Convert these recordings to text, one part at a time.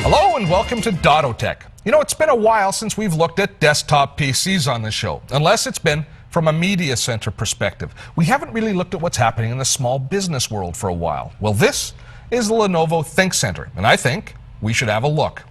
Hello and welcome to Dotto Tech. You know, it's been a while since we've looked at desktop PCs on the show, unless it's been from a media center perspective. We haven't really looked at what's happening in the small business world for a while. Well, this is the Lenovo Think Center, and I think we should have a look.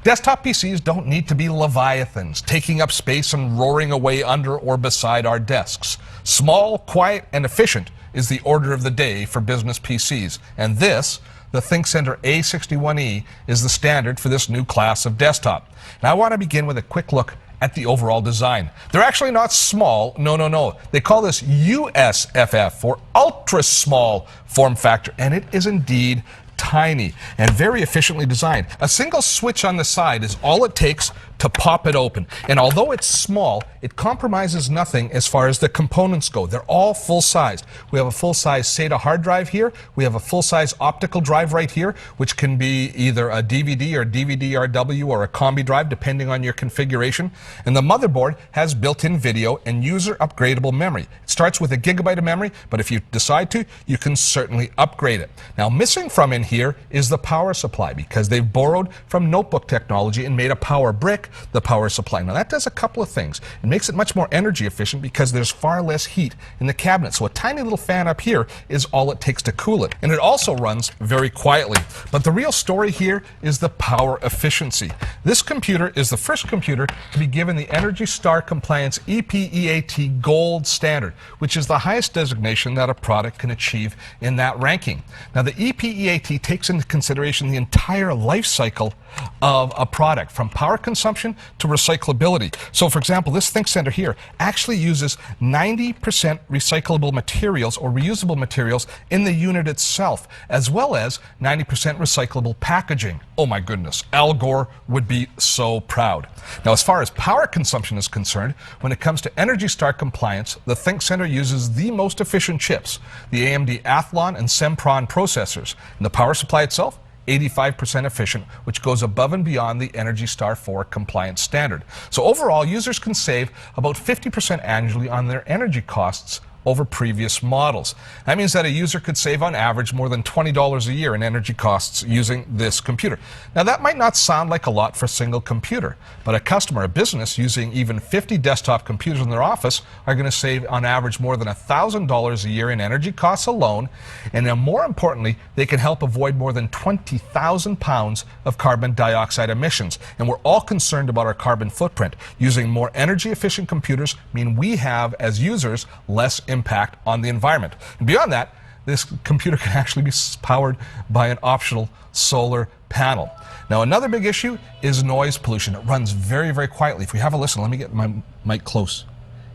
Desktop PCs don't need to be leviathans, taking up space and roaring away under or beside our desks. Small, quiet, and efficient is the order of the day for business PCs, and this, the ThinkCentre A61E, is the standard for this new class of desktop. And I want to begin with a quick look at the overall design. They're actually not small, no. They call this USFF, for ultra small form factor, and it is indeed tiny and very efficiently designed. A single switch on the side is all it takes to pop it open. And although it's small, it compromises nothing as far as the components go. They're all full-sized. We have a full-size SATA hard drive here. We have a full-size optical drive right here, which can be either a DVD or DVD-RW or a combi drive, depending on your configuration. And the motherboard has built-in video and user-upgradable memory. It starts with 1 GB of memory, but if you decide to, you can certainly upgrade it. Now, missing from in here is the power supply, because they've borrowed from notebook technology and made a power brick the power supply. Now that does a couple of things. It makes it much more energy efficient because there's far less heat in the cabinet. So a tiny little fan up here is all it takes to cool it. And it also runs very quietly. But the real story here is the power efficiency. This computer is the first computer to be given the Energy Star Compliance EPEAT Gold standard, which is the highest designation that a product can achieve in that ranking. Now the EPEAT takes into consideration the entire life cycle of a product, from power consumption to recyclability. So for example, this ThinkCentre here actually uses 90% recyclable materials or reusable materials in the unit itself, as well as 90% recyclable packaging. Oh my goodness, Al Gore would be so proud. Now as far as power consumption is concerned, when it comes to Energy Star compliance, the ThinkCentre uses the most efficient chips, the AMD Athlon and Sempron processors. And the power supply itself, 85% efficient, which goes above and beyond the Energy Star 4 compliance standard. So overall, users can save about 50% annually on their energy costs over previous models. That means that a user could save on average more than $20 a year in energy costs using this computer. Now that might not sound like a lot for a single computer, but a customer, a business using even 50 desktop computers in their office are going to save on average more than $1,000 a year in energy costs alone, and then more importantly, they can help avoid more than 20,000 pounds of carbon dioxide emissions. And we're all concerned about our carbon footprint. Using more energy efficient computers mean we have, as users, less impact on the environment. And beyond that, this computer can actually be powered by an optional solar panel. Now another big issue is noise pollution. It runs very quietly. If we have a listen, let me get my mic close.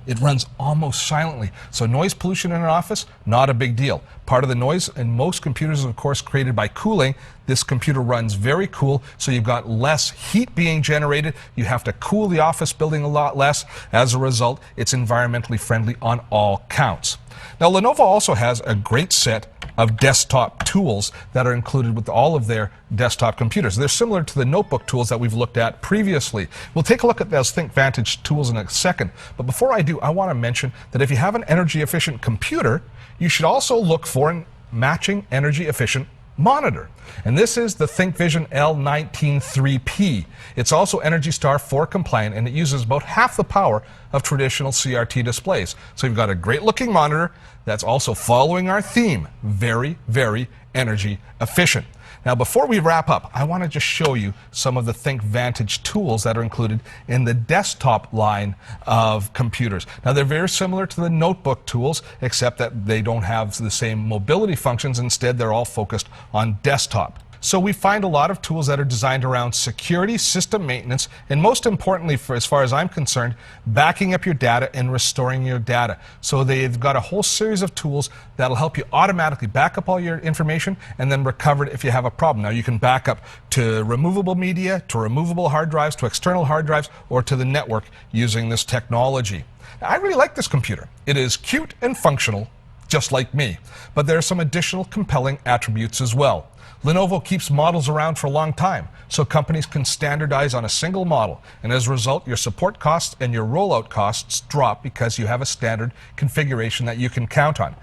It runs almost silently. So noise pollution in an office, not a big deal. Part of the noise in most computers is of course created by cooling. This computer runs very cool, so you've got less heat being generated. You have to cool the office building a lot less. As a result, it's environmentally friendly on all counts. Now Lenovo also has a great set of desktop tools that are included with all of their desktop computers. They're similar to the notebook tools that we've looked at previously. We'll take a look at those ThinkVantage tools in a second, but before I do, I want to mention that if you have an energy efficient computer, you should also look for a matching energy efficient monitor. And this is the ThinkVision L193P. It's also Energy Star 4 compliant, and it uses about half the power of traditional CRT displays. So you've got a great looking monitor that's also following our theme, very energy efficient. Now before we wrap up, I want to just show you some of the ThinkVantage tools that are included in the desktop line of computers. Now they're very similar to the notebook tools, except that they don't have the same mobility functions. Instead, they're all focused on desktop. So we find a lot of tools that are designed around security, system maintenance, and most importantly, for as far as I'm concerned, backing up your data and restoring your data. So they've got a whole series of tools that'll help you automatically back up all your information and then recover it if you have a problem. Now you can back up to removable media, to removable hard drives, to external hard drives, or to the network using this technology. Now, I really like this computer. It is cute and functional, just like me, but there are some additional compelling attributes as well. Lenovo keeps models around for a long time, so companies can standardize on a single model, and as a result, your support costs and your rollout costs drop because you have a standard configuration that you can count on.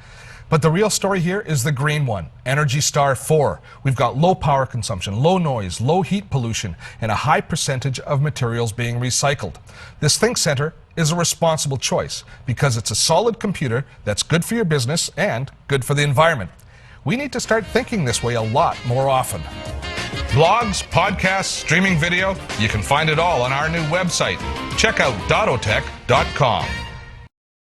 But the real story here is the green one, Energy Star 4. We've got low power consumption, low noise, low heat pollution, and a high percentage of materials being recycled. This Think Center is a responsible choice because it's a solid computer that's good for your business and good for the environment. We need to start thinking this way a lot more often. Blogs, podcasts, streaming video, you can find it all on our new website. Check out dottotech.com.